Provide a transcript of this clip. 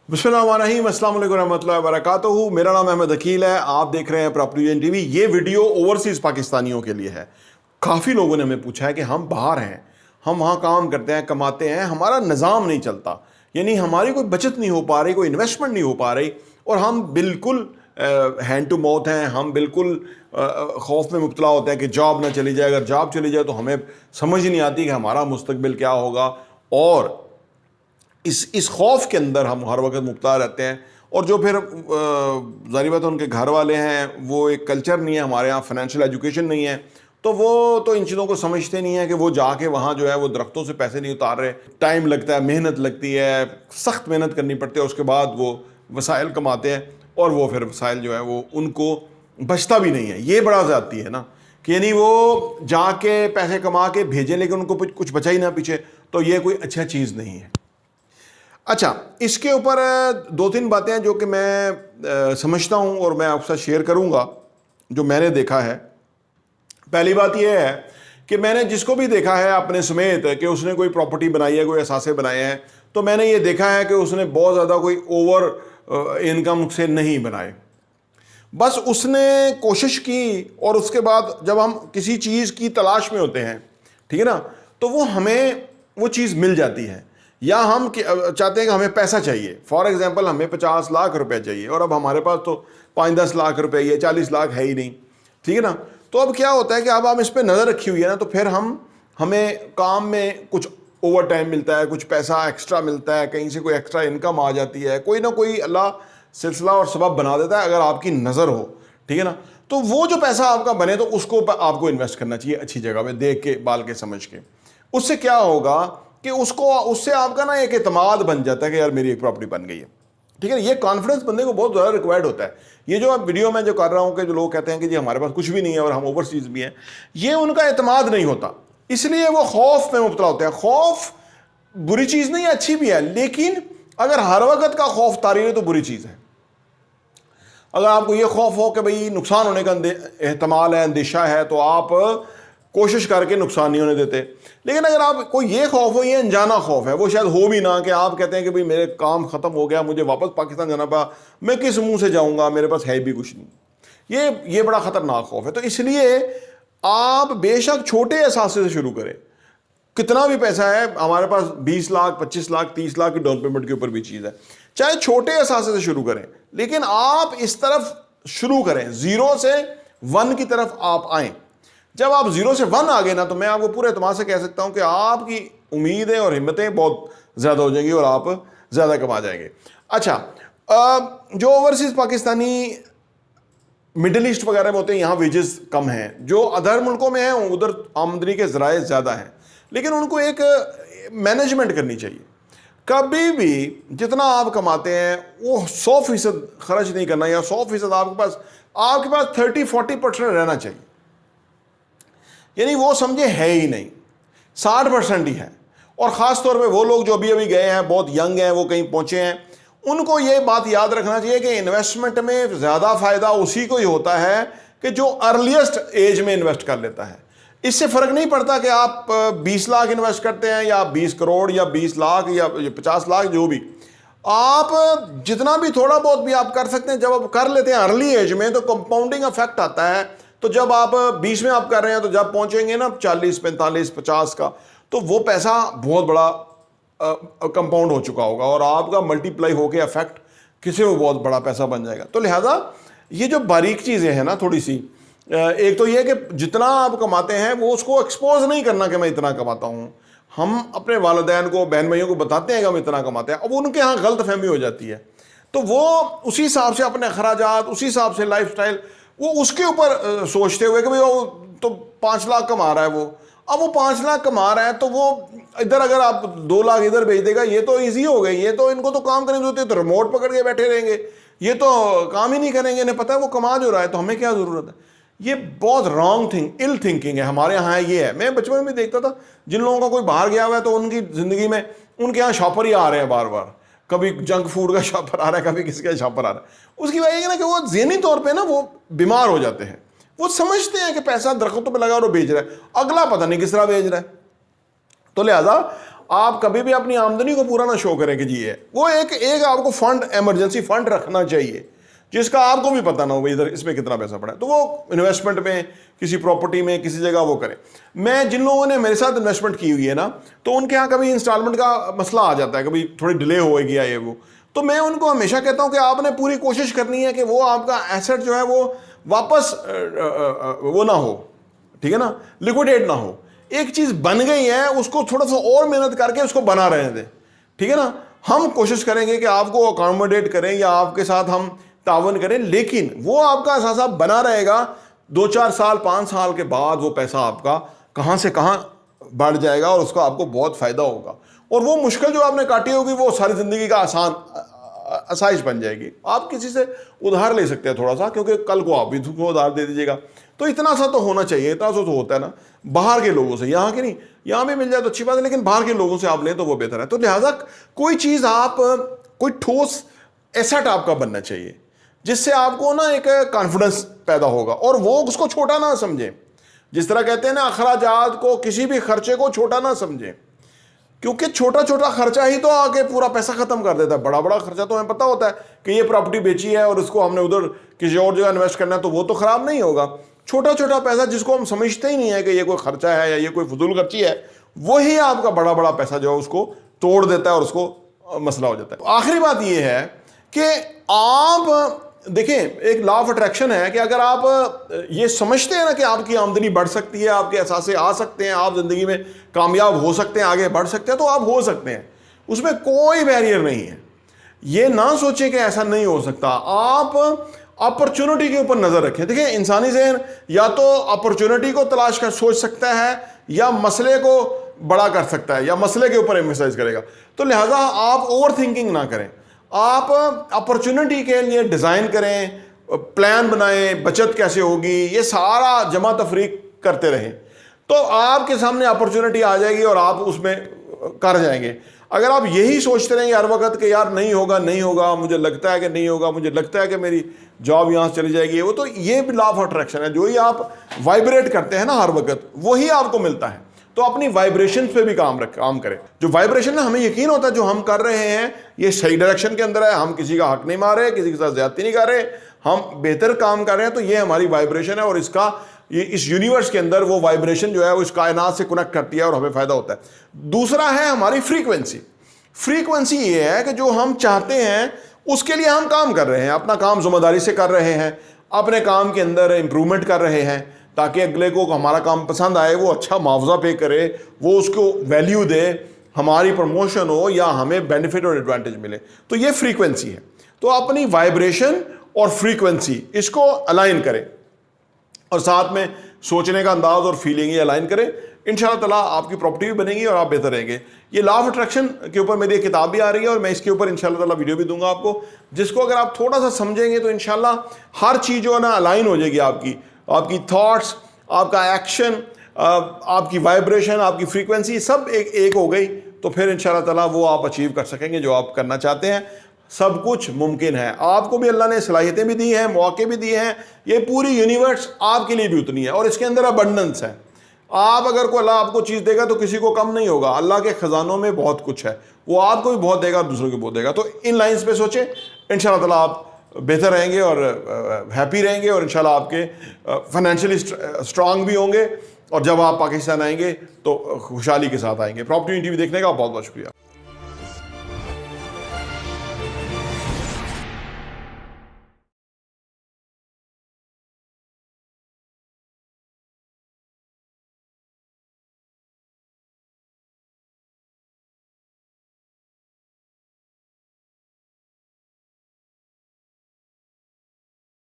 بسم اللہ الرحمن الرحیم، السلام علیکم ورحمۃ اللہ وبرکاتہ۔ میرا نام احمد عقیل ہے، آپ دیکھ رہے ہیں پراپرٹی ٹی وی۔ یہ ویڈیو اوورسیز پاکستانیوں کے لیے ہے۔ کافی لوگوں نے ہمیں پوچھا ہے کہ ہم باہر ہیں، ہم وہاں کام کرتے ہیں، کماتے ہیں، ہمارا نظام نہیں چلتا، یعنی ہماری کوئی بچت نہیں ہو پا رہی، کوئی انویسٹمنٹ نہیں ہو پا رہی، اور ہم بالکل ہینڈ ٹو ماؤتھ ہیں، ہم بالکل خوف میں مبتلا ہوتے ہیں کہ جاب نہ چلی جائے، اگر جاب چلی جائے تو ہمیں سمجھ نہیں آتی کہ ہمارا مستقبل کیا ہوگا، اور اس خوف کے اندر ہم ہر وقت مبتلا رہتے ہیں۔ اور جو پھر ظاہر بات ان کے گھر والے ہیں، وہ ایک کلچر نہیں ہے ہمارے یہاں، فائنینشیل ایجوکیشن نہیں ہے، تو وہ تو ان چیزوں کو سمجھتے نہیں ہیں کہ وہ جا کے وہاں جو ہے وہ درختوں سے پیسے نہیں اتار رہے، ٹائم لگتا ہے، محنت لگتی ہے، سخت محنت کرنی پڑتی ہے، اس کے بعد وہ وسائل کماتے ہیں، اور وہ پھر وسائل جو ہے وہ ان کو بچتا بھی نہیں ہے۔ یہ بڑا زیادتی ہے نا، کہ یعنی وہ جا کے پیسے کما کے بھیجیں لیکن ان کو کچھ بچا ہی نہ پیچھے، تو یہ کوئی اچھا چیز نہیں ہے۔ اچھا، اس کے اوپر دو تین باتیں ہیں جو کہ میں سمجھتا ہوں اور میں آپ سے شیئر کروں گا جو میں نے دیکھا ہے۔ پہلی بات یہ ہے کہ میں نے جس کو بھی دیکھا ہے اپنے سمیت کہ اس نے کوئی پراپرٹی بنائی ہے، کوئی اثاثے بنائے ہیں، تو میں نے یہ دیکھا ہے کہ اس نے بہت زیادہ کوئی اوور انکم سے نہیں بنائے، بس اس نے کوشش کی، اور اس کے بعد جب ہم کسی چیز کی تلاش میں ہوتے ہیں، ٹھیک ہے نا، تو وہ ہمیں وہ چیز مل جاتی ہے، یا ہم چاہتے ہیں کہ ہمیں پیسہ چاہیے، فار ایگزامپل ہمیں 50 لاکھ روپے چاہیے، اور اب ہمارے پاس تو 5-10 لاکھ روپے یا 40 لاکھ ہے ہی نہیں، ٹھیک ہے نا، تو اب کیا ہوتا ہے کہ اب ہم اس پہ نظر رکھی ہوئی ہے نا، تو پھر ہمیں کام میں کچھ اوور ٹائم ملتا ہے، کچھ پیسہ ایکسٹرا ملتا ہے، کہیں سے کوئی ایکسٹرا انکم آ جاتی ہے، کوئی نہ کوئی اللہ سلسلہ اور سبب بنا دیتا ہے اگر آپ کی نظر ہو، ٹھیک ہے نا، تو وہ جو پیسہ آپ کا بنے تو اس کو آپ کو انویسٹ کرنا چاہیے اچھی جگہ پہ، دیکھ کے، بال کے، سمجھ کے۔ اس سے کیا ہوگا کہ اس سے آپ کا نا ایک اعتماد بن جاتا ہے کہ یار میری ایک پراپرٹی بن گئی ہے، ٹھیک ہے نا۔ یہ کانفیڈنس بندے کو بہت زیادہ ریکوائرڈ ہوتا ہے۔ یہ جو اب ویڈیو میں جو کر رہا ہوں کہ جو لوگ کہتے ہیں کہ جی ہمارے پاس کچھ بھی نہیں ہے اور ہم اوورسیز بھی ہیں، یہ ان کا اعتماد نہیں ہوتا، اس لیے وہ خوف میں مبتلا ہوتے ہیں۔ خوف بری چیز نہیں ہے، اچھی بھی ہے، لیکن اگر ہر وقت کا خوف طاری ہے تو بری چیز ہے۔ اگر آپ کو یہ خوف ہو کہ بھئی نقصان ہونے کا احتمال ہے، اندیشہ ہے، تو آپ کوشش کر کے نقصان نہیں ہونے دیتے۔ لیکن اگر آپ کو یہ خوف ہو، یہ انجانا خوف ہے، وہ شاید ہو بھی نہ، کہ آپ کہتے ہیں کہ بھئی میرے کام ختم ہو گیا، مجھے واپس پاکستان جانا پڑا، میں کس منہ سے جاؤں گا، میرے پاس ہے بھی کچھ نہیں، یہ بڑا خطرناک خوف ہے۔ تو اس لیے آپ بے شک چھوٹے اثاثے سے شروع کریں، کتنا بھی پیسہ ہے ہمارے پاس، 20 لاکھ 25 لاکھ 30 لاکھ کی ڈاؤن پیمنٹ کے اوپر بھی چیز ہے، چاہے چھوٹے اثاثے سے شروع کریں، لیکن آپ اس طرف شروع کریں، 0 سے 1 کی طرف آپ آئیں۔ جب آپ 0 سے 1 آ گئے نا، تو میں آپ کو پورے اعتماد سے کہہ سکتا ہوں کہ آپ کی امیدیں اور ہمتیں بہت زیادہ ہو جائیں گی اور آپ زیادہ کما جائیں گے۔ اچھا، جو اوورسیز پاکستانی مڈل ایسٹ وغیرہ میں ہوتے ہیں، یہاں ویجز کم ہیں، جو ادر ملکوں میں ہیں ادھر آمدنی کے ذرائع زیادہ ہیں، لیکن ان کو ایک مینجمنٹ کرنی چاہیے۔ کبھی بھی جتنا آپ کماتے ہیں وہ 100% خرچ نہیں کرنا، یا 100% آپ کے پاس 30-40% رہنا چاہیے، یعنی وہ سمجھے ہے ہی نہیں، 60% ہی ہے۔ اور خاص طور پہ وہ لوگ جو ابھی گئے ہیں، بہت ینگ ہیں، وہ کہیں پہنچے ہیں، ان کو یہ بات یاد رکھنا چاہیے کہ انویسٹمنٹ میں زیادہ فائدہ اسی کو ہی ہوتا ہے کہ جو ارلیسٹ ایج میں انویسٹ کر لیتا ہے۔ اس سے فرق نہیں پڑتا کہ آپ 20 لاکھ انویسٹ کرتے ہیں، یا 20 کروڑ، یا 20 لاکھ، یا 50 لاکھ، جو بھی، آپ جتنا بھی تھوڑا بہت بھی آپ کر سکتے ہیں، جب آپ کر لیتے ہیں ارلی ایج میں تو کمپاؤنڈنگ افیکٹ آتا ہے۔ تو جب آپ 20 میں آپ کر رہے ہیں، تو جب پہنچیں گے نا 40 45 50 کا، تو وہ پیسہ بہت بڑا کمپاؤنڈ ہو چکا ہوگا، اور آپ کا ملٹی پلائی ہو کے افیکٹ کسی کو بہت بڑا پیسہ بن جائے گا۔ تو لہٰذا یہ جو باریک چیزیں ہیں نا تھوڑی سی، ایک تو یہ کہ جتنا آپ کماتے ہیں وہ اس کو ایکسپوز نہیں کرنا کہ میں اتنا کماتا ہوں۔ ہم اپنے والدین کو، بہن بھائیوں کو بتاتے ہیں کہ ہم اتنا کماتے ہیں، اب ان کے ہاں غلط فہمی ہو جاتی ہے، تو وہ اسی حساب سے اپنے اخراجات، اسی حساب سے لائف سٹائل، وہ اس کے اوپر سوچتے ہوئے کہ وہ تو 5 لاکھ کما رہا ہے، اب وہ 5 لاکھ کما رہا ہے، تو وہ ادھر اگر آپ 2 لاکھ ادھر بھیج دے گا، یہ تو ایزی ہو گئی، یہ تو ان کو تو کام کرنے کی ضرورت ہے، تو ریموٹ پکڑ کے بیٹھے رہیں گے، یہ تو کام ہی نہیں کریں گے، انہیں پتہ ہے وہ کما جو رہا ہے، تو ہمیں کیا ضرورت ہے۔ یہ بہت رانگ ال تھنکنگ ہے ہمارے یہاں، یہ ہے۔ میں بچپن میں دیکھتا تھا جن لوگوں کا کوئی باہر گیا ہوا ہے تو ان کی زندگی میں ان کے یہاں شاپر ہی آ رہے ہیں بار بار، کبھی جنک فوڈ کا شاپر آ رہا ہے، کبھی کسی کا شاپر آ رہا ہے۔ اس کی وجہ یہ ہے نا کہ وہ ذہنی طور پہ نا وہ بیمار ہو جاتے ہیں، وہ سمجھتے ہیں کہ پیسہ درختوں پہ لگا اور بیچ رہا ہے، اگلا پتہ نہیں کس طرح بیچ رہا ہے۔ تو لہذا آپ کبھی بھی اپنی آمدنی کو پورا نہ شو کریں کہ جی ہے وہ ایک آپ کو فنڈ ایمرجنسی فنڈ رکھنا چاہیے جس کا آپ کو بھی پتہ نہ ہو ادھر اس میں کتنا پیسہ پڑا ہے, تو وہ انویسٹمنٹ میں کسی پراپرٹی میں کسی جگہ وہ کریں. میں جن لوگوں نے میرے ساتھ انویسٹمنٹ کی ہوئی ہے نا تو ان کے ہاں کبھی انسٹالمنٹ کا مسئلہ آ جاتا ہے, کبھی تھوڑی ڈیلے ہو گیا یہ وہ, تو میں ان کو ہمیشہ کہتا ہوں کہ آپ نے پوری کوشش کرنی ہے کہ وہ آپ کا ایسٹ جو ہے وہ واپس وہ نہ ہو, ٹھیک ہے نا, لیکویڈیٹ نہ ہو. ایک چیز بن گئی ہے اس کو تھوڑا سا اور محنت کر کے اس کو بنا رہے تھے, ٹھیک ہے نا. ہم کوشش کریں گے کہ آپ کو اکاموڈیٹ کریں یا آپ کے ساتھ ہم تعاون کریں, لیکن وہ آپ کا اثاثہ بنا رہے گا. 2-4 سال 5 سال کے بعد وہ پیسہ آپ کا کہاں سے کہاں بڑھ جائے گا اور اس کا آپ کو بہت فائدہ ہوگا, اور وہ مشکل جو آپ نے کاٹی ہوگی وہ ساری زندگی کا آسائش بن جائے گی. آپ کسی سے ادھار لے سکتے ہیں تھوڑا سا, کیونکہ کل کو آپ بھی کو ادھار دے دیجیے گا, تو اتنا سا تو ہونا چاہیے. اتنا سا تو ہوتا ہے نا باہر کے لوگوں سے, یہاں کے نہیں, یہاں بھی مل جائے تو اچھی بات ہے, لیکن باہر کے لوگوں سے آپ لیں تو وہ بہتر ہے. تو لہٰذا کوئی چیز آپ کوئی ٹھوس ایسٹ آپ کا بننا چاہیے جس سے آپ کو نا ایک کانفیڈنس پیدا ہوگا, اور وہ اس کو چھوٹا نہ سمجھیں. جس طرح کہتے ہیں نا اخراجات کو, کسی بھی خرچے کو چھوٹا نہ سمجھیں, کیونکہ چھوٹا چھوٹا خرچہ ہی تو آگے پورا پیسہ ختم کر دیتا ہے. بڑا بڑا خرچہ تو ہمیں پتہ ہوتا ہے کہ یہ پراپرٹی بیچی ہے اور اس کو ہم نے ادھر کسی اور جگہ انویسٹ کرنا ہے, تو وہ تو خراب نہیں ہوگا. چھوٹا چھوٹا پیسہ جس کو ہم سمجھتے ہی نہیں ہے کہ یہ کوئی خرچہ ہے یا یہ کوئی فضول خرچی ہے, وہی آپ کا بڑا بڑا پیسہ جو ہے اس کو توڑ دیتا ہے اور اس کو مسئلہ ہو جاتا ہے. آخری بات یہ ہے کہ آپ دیکھیں ایک لا آف اٹریکشن ہے کہ اگر آپ یہ سمجھتے ہیں نا کہ آپ کی آمدنی بڑھ سکتی ہے, آپ کے اثاثے آ سکتے ہیں, آپ زندگی میں کامیاب ہو سکتے ہیں, آگے بڑھ سکتے ہیں, تو آپ ہو سکتے ہیں, اس میں کوئی بیریئر نہیں ہے. یہ نہ سوچیں کہ ایسا نہیں ہو سکتا. آپ اپرچونٹی کے اوپر نظر رکھیں. دیکھیں انسانی ذہن یا تو اپرچونٹی کو تلاش کر سوچ سکتا ہے یا مسئلے کو بڑا کر سکتا ہے یا مسئلے کے اوپر ایمفسائز کرے گا. تو لہٰذا آپ اوور تھنکنگ نہ کریں, آپ اپرچونٹی کے لیے ڈیزائن کریں, پلان بنائیں, بچت کیسے ہوگی, یہ سارا جمع تفریق کرتے رہیں, تو آپ کے سامنے اپرچونٹی آ جائے گی اور آپ اس میں کر جائیں گے. اگر آپ یہی سوچتے رہیں گے ہر وقت کہ یار نہیں ہوگا, مجھے لگتا ہے کہ نہیں ہوگا, مجھے لگتا ہے کہ میری جاب یہاں سے چلی جائے گی, وہ تو یہ بھی لا آف اٹریکشن ہے. جو ہی آپ وائبریٹ کرتے ہیں نا ہر وقت, وہی آپ کو ملتا ہے. تو اپنی وائبریشن پہ بھی کام کریں. جو وائبریشن ہے ہمیں یقین ہوتا ہے جو ہم کر رہے ہیں یہ صحیح ڈائریکشن کے اندر ہے, ہم کسی کا حق نہیں مار رہے, کسی کے ساتھ زیادتی نہیں کر رہے, ہم بہتر کام کر رہے ہیں, تو یہ ہماری وائبریشن ہے, اور اس یونیورس کے اندر وہ وائبریشن جو ہے وہ اس کائنات سے کنیکٹ کرتی ہے اور ہمیں فائدہ ہوتا ہے. دوسرا ہے ہماری فریکوینسی. فریکوینسی یہ ہے کہ جو ہم چاہتے ہیں اس کے لیے ہم کام کر رہے ہیں, اپنا کام ذمہ داری سے کر رہے ہیں, اپنے کام کے اندر امپرومنٹ کر رہے ہیں تاکہ اگلے کو ہمارا کام پسند آئے, وہ اچھا معاوضہ پے کرے, وہ اس کو ویلیو دے, ہماری پروموشن ہو یا ہمیں بینیفٹ اور ایڈوانٹیج ملے. تو یہ فریکوینسی ہے. تو اپنی وائبریشن اور فریکوینسی اس کو الائن کریں, اور ساتھ میں سوچنے کا انداز اور فیلنگ یہ الائن کریں. انشاءاللہ تعالیٰ آپ کی پراپرٹی بھی بنے گی اور آپ بہتر رہیں گے. یہ لا آف اٹریکشن کے اوپر میری ایک کتاب بھی آ رہی ہے, اور میں اس کے اوپر انشاءاللہ تعالیٰ ویڈیو بھی دوں گا آپ کو, جس کو اگر آپ تھوڑا سا سمجھیں گے تو انشاءاللہ ہر چیز جو ہے نا الائن ہو جائے گی. آپ کی تھاٹس, آپ کا ایکشن, آپ کی وائبریشن, آپ کی فریکوینسی سب ایک ہو گئی, تو پھر انشاءاللہ تعالیٰ وہ آپ اچیو کر سکیں گے جو آپ کرنا چاہتے ہیں. سب کچھ ممکن ہے. آپ کو بھی اللہ نے صلاحیتیں بھی دی ہیں, مواقع بھی دیے ہیں. یہ پوری یونیورس آپ کے لیے بھی اتنی ہے, اور اس کے اندر ابنڈنس ہے. آپ اگر کوئی اللہ آپ کو چیز دے گا تو کسی کو کم نہیں ہوگا. اللہ کے خزانوں میں بہت کچھ ہے, وہ آپ کو بھی بہت دے گا اور دوسروں کو بہت دے گا. تو ان لائنز پہ سوچیں, انشاءاللہ تعالیٰ آپ بہتر رہیں گے اور ہیپی رہیں گے, اور انشاءاللہ آپ کے فائنینشلی اسٹرانگ بھی ہوں گے, اور جب آپ پاکستان آئیں گے تو خوشحالی کے ساتھ آئیں گے. پراپرٹی ٹی وی دیکھنے کا بہت بہت شکریہ.